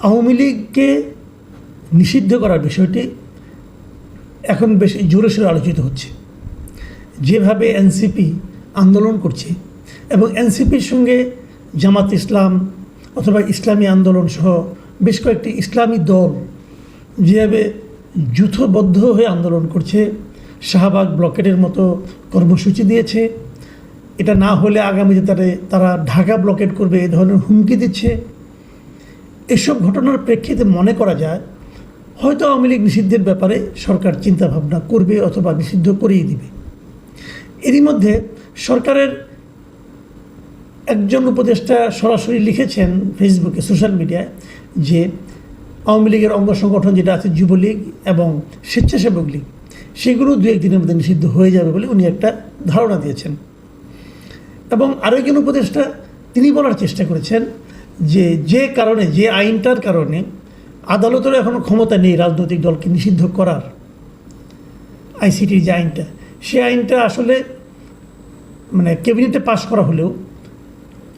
আওয়ামী লীগকে নিষিদ্ধ করার বিষয়টি এখন বেশ জোরে সোরে আলোচিত হচ্ছে। যেভাবে এনসিপি আন্দোলন করছে এবং এনসিপির সঙ্গে জামাত ইসলাম অথবা ইসলামী আন্দোলন সহ বেশ কয়েকটি ইসলামী দল যেভাবে যূথবদ্ধ হয়ে আন্দোলন করছে, শাহবাগ ব্লকেটের মতো কর্মসূচি দিয়েছে, এটা না হলে আগামীতে তারা ঢাকা ব্লকেট করবে এ ধরনের হুমকি দিচ্ছে। এসব ঘটনার প্রেক্ষিতে মনে করা যায় হয়তো আওয়ামী লীগ নিষিদ্ধের ব্যাপারে সরকার চিন্তাভাবনা করবে অথবা নিষিদ্ধ করিয়ে দিবে। এরই মধ্যে সরকারের একজন উপদেষ্টা সরাসরি লিখেছেন ফেসবুকে, সোশ্যাল মিডিয়ায়, যে আওয়ামী লীগের অঙ্গ সংগঠন যেটা আছে যুবলীগ এবং স্বেচ্ছাসেবক লীগ, সেগুলো দু একদিনের মধ্যে নিষিদ্ধ হয়ে যাবে বলে উনি একটা ধারণা দিয়েছেন। এবং আরেকজন উপদেষ্টা তিনি বলার চেষ্টা করেছেন যে কারণে, যে আইনটার কারণে আদালতেরও এখনও ক্ষমতা নেই রাজনৈতিক দলকে নিষিদ্ধ করার, আইসিটির যে আইনটা, সে আইনটা আসলে মানে ক্যাবিনেটে পাশ করা হলেও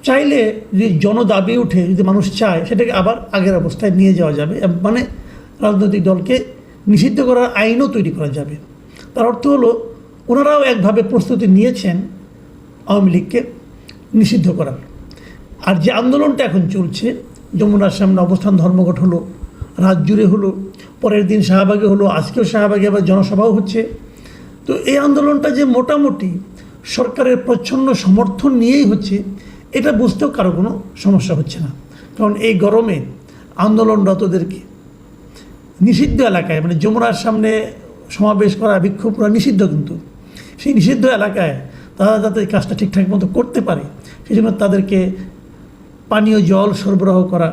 চাইলে যদি জনদাবি উঠে, যদি মানুষ চায়, সেটাকে আবার আগের অবস্থায় নিয়ে যাওয়া যাবে, মানে রাজনৈতিক দলকে নিষিদ্ধ করার আইনও তৈরি করা যাবে। তার অর্থ হলো ওনারাও একভাবে প্রস্তুতি নিয়েছেন আওয়ামী লীগকে নিষিদ্ধ করার। আর যে আন্দোলনটা এখন চলছে, যমুনার সামনে অবস্থান ধর্মঘট হলো, রাত জুড়ে হলো, পরের দিন শাহবাগে হলো, আজকেও শাহবাগে আবার জনসভাও হচ্ছে। তো এই আন্দোলনটা যে মোটামুটি সরকারের প্রচ্ছন্ন সমর্থন নিয়েই হচ্ছে, এটা বুঝতেও কারো কোনো সমস্যা হচ্ছে না। কারণ এই গরমে আন্দোলনরতদেরকে নিষিদ্ধ এলাকায়, মানে যমুনার সামনে সমাবেশ করা, বিক্ষোভ করা নিষিদ্ধ, কিন্তু সেই নিষিদ্ধ এলাকায় তারা যাতে এই কাজটা ঠিকঠাক মতো করতে পারে সেই জন্য তাদেরকে পানীয় জল সরবরাহ করা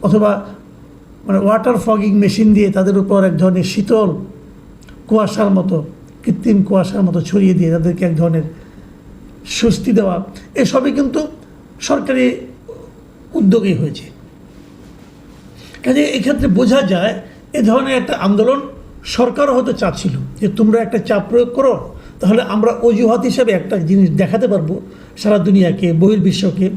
অথবা মানে ওয়াটার ফগিং মেশিন দিয়ে তাদের উপর এক ধরনের শীতল কুয়াশার মতো, কৃত্রিম কুয়াশার মতো ছড়িয়ে দিয়ে তাদেরকে এক ধরনের স্বস্তি দেওয়া, এসবই কিন্তু সরকারি উদ্যোগেই হয়েছে। কাজে এক্ষেত্রে বোঝা যায় এ ধরনের একটা আন্দোলন সরকারও হয়তো চাচ্ছিল যে তোমরা একটা চাপ প্রয়োগ করো, তাহলে আমরা অজুহাত হিসাবে একটা জিনিস দেখাতে পারবো সারা দুনিয়াকে, বহির্বিশ্বকে,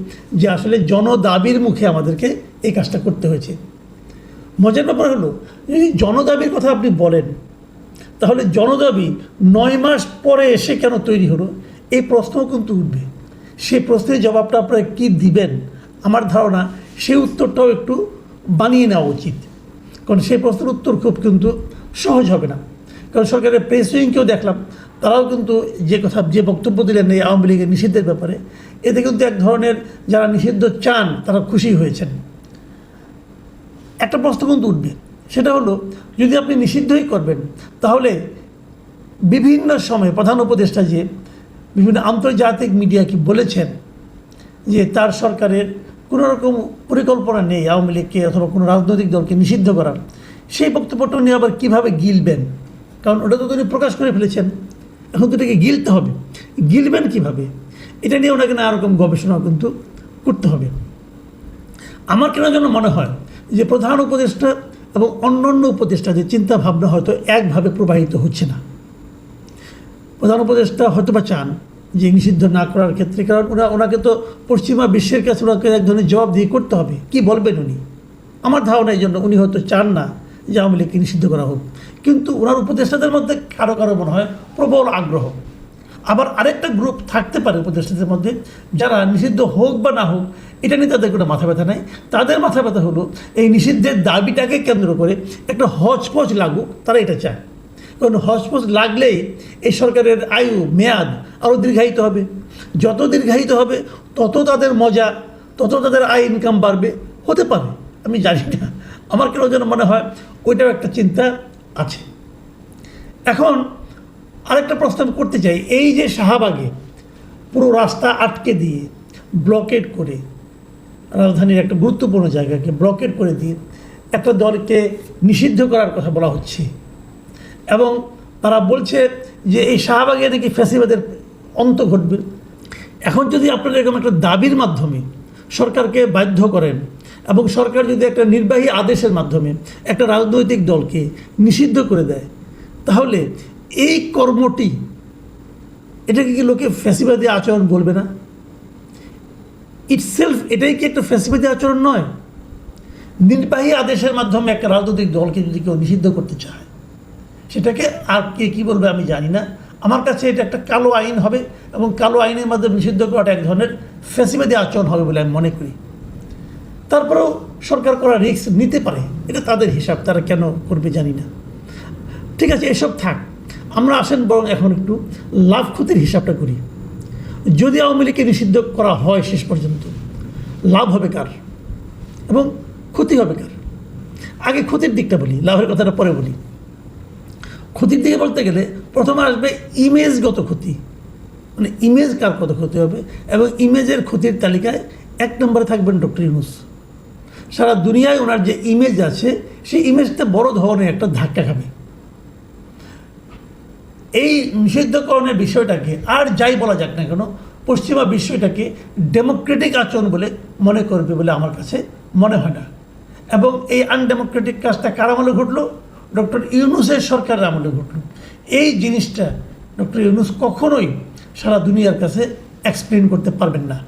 যে আসলে জনদাবির মুখে আমাদেরকে এই কাজটা করতে হয়েছে। মজার ব্যাপার হলো, যদি জনদাবির কথা আপনি বলেন, তাহলে জনদাবি 9 মাস পরে এসে কেন তৈরি হলো, এই প্রশ্নও কিন্তু উঠবে। সেই প্রশ্নের জবাবটা আপনারা কী দিবেন, আমার ধারণা সেই উত্তরটাও একটু বানিয়ে নেওয়া উচিত। কারণ সেই প্রশ্নের উত্তর খুব কিন্তু সহজ হবে না। কারণ সরকারের প্রেস উইংকেও দেখলাম, তারাও কিন্তু যে বক্তব্য দিলেন এই আওয়ামী লীগের নিষিদ্ধের ব্যাপারে, এতে কিন্তু এক ধরনের যারা নিষিদ্ধ চান তারা খুশি হয়েছেন। একটা প্রশ্ন কিন্তু উঠবে, সেটা হলো যদি আপনি নিষিদ্ধই করবেন, তাহলে বিভিন্ন সময় প্রধান উপদেষ্টা যে বিভিন্ন আন্তর্জাতিক মিডিয়াকে বলেছেন যে তার সরকারের কোনো রকম পরিকল্পনা নেই আওয়ামী লীগকে অথবা কোনো রাজনৈতিক দলকে নিষিদ্ধ করার, সেই বক্তব্যটা নিয়ে আবার কীভাবে গিলবেন? কারণ ওটা তো তিনি প্রকাশ করে ফেলেছেন, এখন তো এটাকে গিলতে হবে। গিলবেন কীভাবে, এটা নিয়ে ওনাকে নানা রকম গবেষণা কিন্তু করতে হবে। আমার কেন যেন মনে হয় যে প্রধান উপদেষ্টা এবং অন্যান্য উপদেষ্টাদের চিন্তা ভাবনা হয়তো একভাবে প্রবাহিত হচ্ছে না। প্রধান উপদেষ্টা হয়তো বা চান যে নিষিদ্ধ না করার ক্ষেত্রে, কারণ ওনাকে তো পশ্চিমা বিশ্বের কাছে ওনাকে এক ধরনের জবাব দিয়ে করতে হবে, কি বলবেন উনি। আমার ধারণা এই জন্য উনি হয়তো চান না যে আওয়ামী লীগকে নিষিদ্ধ করা হোক, কিন্তু ওনার উপদেষ্টাদের মধ্যে কারো কারো মনে হয় প্রবল আগ্রহ। আবার আরেকটা গ্রুপ থাকতে পারে উপদেষ্টাদের মধ্যে যারা নিষিদ্ধ হোক বা না হোক এটা নিয়ে তাদের কোনো মাথা ব্যথা নাই। তাদের মাথা ব্যথা হলো এই নিষিদ্ধের দাবিটাকে কেন্দ্র করে একটা হজপজ লাগুক, তারা এটা চায়। কারণ হজপজ লাগলেই এই সরকারের আয়ু মেয়াদ আরও দীর্ঘায়িত হবে, যত দীর্ঘায়িত হবে তত তাদের মজা, তত তাদের আয় ইনকাম বাড়বে, হতে পারে, আমি জানি না। আমার কেন যেন মনে হয় ওইটাও একটা চিন্তা আছে। এখন আরেকটা প্রশ্ন করতে চাই, এই যে শাহবাগে পুরো রাস্তা আটকে দিয়ে ব্লকেট করে, রাজধানীর একটা গুরুত্বপূর্ণ জায়গাকে ব্লকেট করে দিয়ে একটা দলকে নিষিদ্ধ করার কথা বলা হচ্ছে এবং তারা বলছে যে এই শাহবাগে নাকি ফ্যাসিবাদের অন্ত ঘটবে। এখন যদি আপনারা এরকম একটা দাবির মাধ্যমে সরকারকে বাধ্য করেন এবং সরকার যদি একটা নির্বাহী আদেশের মাধ্যমে একটা রাজনৈতিক দলকে নিষিদ্ধ করে দেয়, তাহলে এই কর্মটি, এটাকে কি লোকে ফ্যাসিবাদী আচরণ বলবে না? ইটসেলফ এটাই কি একটা ফ্যাসিবাদী আচরণ নয়? নির্বাহী আদেশের মাধ্যমে একটা রাজনৈতিক দলকে যদি কেউ নিষিদ্ধ করতে চায়, সেটাকে আর কে কী বলবে আমি জানি না। আমার কাছে এটা একটা কালো আইন হবে, এবং কালো আইনের মাধ্যমে নিষিদ্ধ করাটা এক ধরনের ফ্যাসিবাদী আচরণ হবে বলে আমি মনে করি। তারপরেও সরকার করা রিস্ক নিতে পারে, এটা তাদের হিসাব, তারা কেন করবে জানি না। ঠিক আছে, এসব থাক, আমরা আসেন বরং এখন একটু লাভ ক্ষতির হিসাবটা করি। যদি আওয়ামী লীগকে নিষিদ্ধ করা হয় শেষ পর্যন্ত, লাভ হবে কার এবং ক্ষতি হবে কার? আগে ক্ষতির দিকটা বলি, লাভের কথাটা পরে বলি। ক্ষতির দিকে বলতে গেলে প্রথমে আসবে ইমেজগত ক্ষতি, মানে ইমেজ কার কত ক্ষতি হবে, এবং ইমেজের ক্ষতির তালিকায় 1 নম্বরে থাকবেন ডক্টর ইউনূস। সারা দুনিয়ায় ওনার যে ইমেজ আছে, সেই ইমেজটা বড় ধরনের একটা ধাক্কা খাবে। এই নিষিদ্ধকরণের বিষয়টাকে আর যাই বলা যাক না কেন, পশ্চিমা বিষয়টাকে ডেমোক্রেটিক আচরণ বলে মনে করবে বলে আমার কাছে মনে হয় না। এবং এই আনডেমোক্রেটিক কাজটা কার আমলে ঘটলো? ডক্টর ইউনূসের সরকারের আমলে ঘটলো। এই জিনিসটা ডক্টর ইউনূস কখনোই সারা দুনিয়ার কাছে এক্সপ্লেন করতে পারবেন না।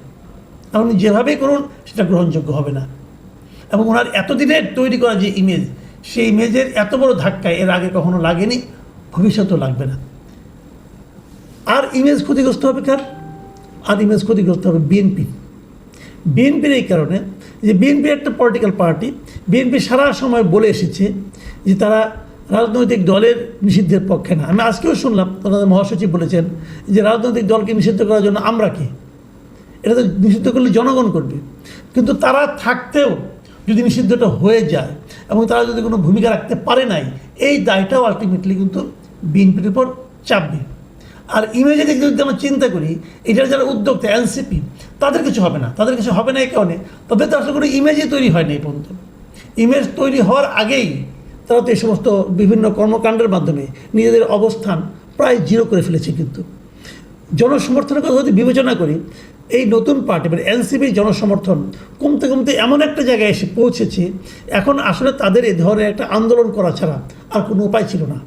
আপনি যেভাবেই করুন সেটা গ্রহণযোগ্য হবে না। এবং ওনার এতদিনের তৈরি করা যে ইমেজ, সেই ইমেজের এত বড় ধাক্কা এর আগে কখনো লাগেনি, ভবিষ্যতেও লাগবে না। আর ইমেজ ক্ষতিগ্রস্ত হবে কার? আর ইমেজ ক্ষতিগ্রস্ত হবে বিএনপির এই কারণে যে বিএনপি একটা পলিটিক্যাল পার্টি। বিএনপি সারা সময় বলে এসেছে যে তারা রাজনৈতিক দলের নিষিদ্ধের পক্ষে না। আমি আজকেও শুনলাম তাদের মহাসচিব বলেছেন যে রাজনৈতিক দলকে নিষিদ্ধ করার জন্য আমরা কে? এটা তো নিষিদ্ধ করলে জনগণ করবে। কিন্তু তারা থাকতেও যদি নিষিদ্ধটা হয়ে যায় এবং তারা যদি কোনো ভূমিকা রাখতে পারে নাই, এই দায়টাও আলটিমেটলি কিন্তু বিএনপির উপর চাপবে। আর ইমেজে দিক যদি আমরা চিন্তা করি, এটার যারা উদ্যোক্তা এনসিপি, তাদের কিছু হবে না। তাদের কিছু হবে না এই কারণে তাদের তো আসলে কোনো ইমেজই তৈরি হয়নি এই পর্যন্ত। ইমেজ তৈরি হওয়ার আগেই তারা তো এই সমস্ত বিভিন্ন কর্মকাণ্ডের মাধ্যমে নিজেদের অবস্থান প্রায় জিরো করে ফেলেছে। কিন্তু জনসমর্থনের কথা যদি বিবেচনা করি, এই নতুন পার্টি মানে এনসিপির জনসমর্থন কমতে কমতে এমন একটা জায়গায় এসে পৌঁছেছে, এখন আসলে তাদের এ ধরনের একটা আন্দোলন করা ছাড়া আর কোনো উপায় ছিল না।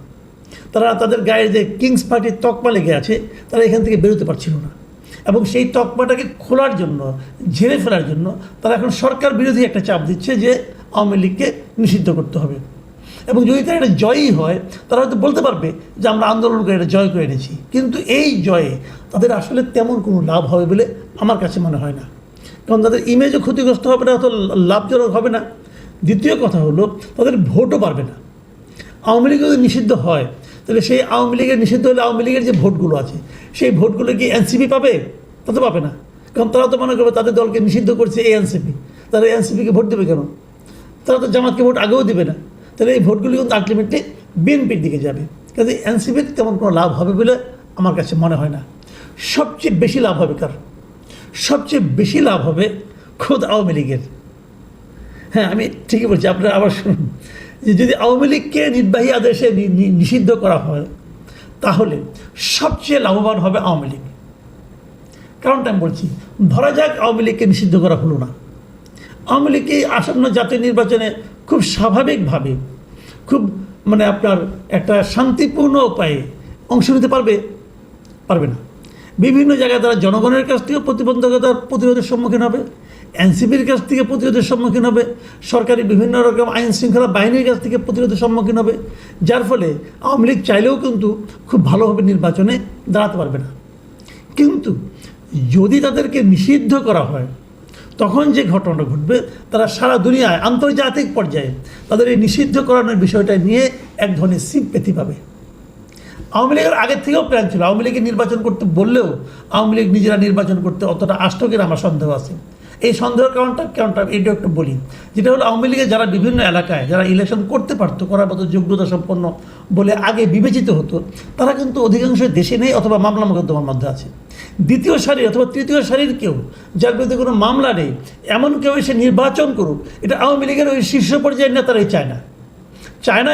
তারা তাদের গায়ে যে কিংস পার্টির তকমা লেগে আছে, তারা এখান থেকে বেরোতে পারছিল না। এবং সেই তকমাটাকে খোলার জন্য, ঝেড়ে ফেলার জন্য তারা এখন সরকার বিরোধী একটা চাপ দিচ্ছে যে আওয়ামী লীগকে নিষিদ্ধ করতে হবে। এবং যদি তারা এটা জয়ই হয়, তারা হয়তো বলতে পারবে যে আমরা আন্দোলন করে এটা জয় করে এনেছি। কিন্তু এই জয়ে তাদের আসলে তেমন কোনো লাভ হবে বলে আমার কাছে মনে হয় না। কারণ তাদের ইমেজও ক্ষতিগ্রস্ত হবে না, অত লাভজনক হবে না। দ্বিতীয় কথা হলো, তাদের ভোটও পারবে না। আওয়ামী লীগ যদি নিষিদ্ধ হয়, তাহলে সেই আওয়ামী লীগের নিষিদ্ধ হলে আওয়ামী লীগের যে ভোটগুলো আছে, সেই ভোটগুলো কি এনসিপি পাবে? তা তো পাবে না। কারণ তারা তো মনে করবে তাদের দলকে নিষিদ্ধ করছে এই এনসিপি, তারা এনসিপিকে ভোট দেবে কেন? তারা তো জামাতকে ভোট আগেও দেবে না। তাহলে এই ভোটগুলি কিন্তু আলটিমেটলি বিএনপির দিকে যাবে। কাজে এনসিপির তেমন কোনো লাভ হবে বলে আমার কাছে মনে হয় না। সবচেয়ে বেশি লাভ হবে কার? সবচেয়ে বেশি লাভ হবে খোদ আওয়ামী লীগের। হ্যাঁ, আমি ঠিকই বলছি, আপনারা আবার শুনুন যে যদি আওয়ামী লীগকে নির্বাহী আদেশে নিষিদ্ধ করা হয়, তাহলে সবচেয়ে লাভবান হবে আওয়ামী লীগ। কারণটা আমি বলছি, ধরা যাক আওয়ামী লীগকে নিষিদ্ধ করা হলো না। আওয়ামী লীগকে আসন্ন জাতীয় নির্বাচনে খুব স্বাভাবিকভাবে, খুব মানে আপনার একটা শান্তিপূর্ণ উপায়ে অংশ নিতে পারবে না। বিভিন্ন জায়গায় তারা জনগণের কাছ থেকে প্রতিরোধের সম্মুখীন হবে, এনসিপির কাছ থেকে প্রতিরোধের সম্মুখীন হবে, সরকারি বিভিন্ন রকম আইন শৃঙ্খলা বাহিনীর কাছ থেকে প্রতিরোধের সম্মুখীন হবে। যার ফলে আওয়ামী লীগ চাইলেও কিন্তু খুব ভালোভাবে নির্বাচনে দাঁড়াতে পারবে না। কিন্তু যদি তাদেরকে নিষিদ্ধ করা হয়, তখন যে ঘটনাটা ঘটবে, তারা সারা দুনিয়ায় আন্তর্জাতিক পর্যায়ে তাদের এই নিষিদ্ধ করানোর বিষয়টা নিয়ে এক ধরনের সিম্প্যাথি পাবে। আওয়ামী লীগের আগের থেকেও প্ল্যান ছিল, আওয়ামী লীগের নির্বাচন করতে বললেও আওয়ামী লীগ নিজেরা নির্বাচন করতে অতটা আষ্টকের আমার সন্দেহ আছে। এই সন্দেহের কারণটা এটা একটু বলি, যেটা হলো আওয়ামী লীগের যারা বিভিন্ন এলাকায় যারা ইলেকশন করতে পারতো, করার মতো যোগ্যতা সম্পন্ন বলে আগে বিবেচিত হতো, তারা কিন্তু অধিকাংশ দেশে নেই অথবা মামলা মোকদ্দমার মধ্যে আছে। দ্বিতীয় সারির অথবা তৃতীয় সারির কেউ, যার বিরুদ্ধে কোনো মামলা নেই, এমন কেউ এসে নির্বাচন করুক, এটা আওয়ামী লীগের ওই শীর্ষ পর্যায়ের নেতারাই চায় না।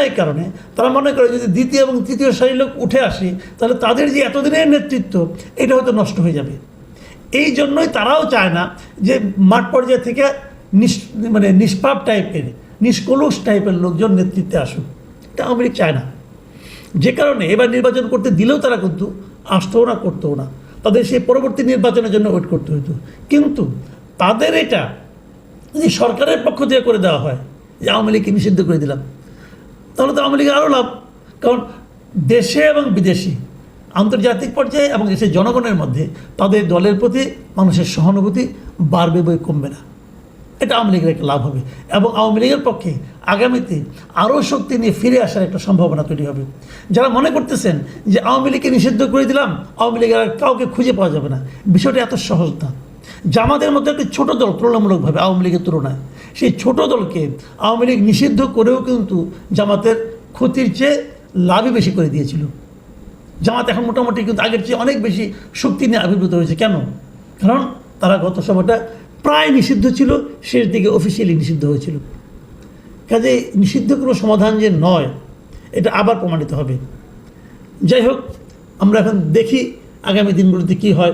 এই কারণে তারা মনে করে যদি দ্বিতীয় এবং তৃতীয় সারির লোক উঠে আসে, তাহলে তাদের যে এতদিনের নেতৃত্ব এটা হয়তো নষ্ট হয়ে যাবে। এই জন্যই তারাও চায় না যে মাঠ পর্যায় থেকে নিষ্পাপ টাইপের, নিষ্কলুষ টাইপের লোকজন নেতৃত্বে আসুক, এটা আওয়ামী লীগ চায় না। যে কারণে এবার নির্বাচন করতে দিলেও তারা কিন্তু আসতেও না, করতেও না, তাদের সেই পরবর্তী নির্বাচনের জন্য ওয়েট করতে হতো। কিন্তু তাদের এটা যদি সরকারের পক্ষ থেকে করে দেওয়া হয়, যে আওয়ামী লীগকে নিষিদ্ধ করে দিলাম, তাহলে তো আওয়ামী লীগের আরও লাভ। কারণ দেশে এবং বিদেশি, আন্তর্জাতিক পর্যায়ে এবং দেশের জনগণের মধ্যে তাদের দলের প্রতি মানুষের সহানুভূতি বাড়বে বই কমবে না। এটা আওয়ামী লীগের একটা লাভ হবে এবং আওয়ামী লীগের পক্ষে আগামীতে আরও শক্তি নিয়ে ফিরে আসার একটা সম্ভাবনা তৈরি হবে। যারা মনে করতেছেন যে আওয়ামী লীগকে নিষিদ্ধ করে দিলাম, আওয়ামী লীগের আর কাউকে খুঁজে পাওয়া যাবে না, বিষয়টা এত সহজ না। জামাতের মধ্যে একটি ছোট দল তুলনামূলকভাবে আওয়ামী লীগের তুলনায়, সেই ছোট দলকে আওয়ামী লীগ নিষিদ্ধ করেও কিন্তু জামাতের ক্ষতির চেয়ে লাভই বেশি করে দিয়েছিল। জামাত এখন মোটামুটি কিন্তু আগের চেয়ে অনেক বেশি শক্তি নিয়ে আবির্ভূত হয়েছে। কেন? কারণ তারা গত সময়টা প্রায় নিষিদ্ধ ছিল, শেষ দিকে অফিসিয়ালি নিষিদ্ধ হয়েছিল। কাজে নিষিদ্ধ কোনো সমাধান যে নয়, এটা আবার প্রমাণিত হবে। যাই হোক, আমরা এখন দেখি আগামী দিনগুলোতে কী হয়।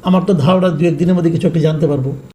আমার তো ধারণা 2-1 দিনের মধ্যে কিছু একটা জানতে পারবো।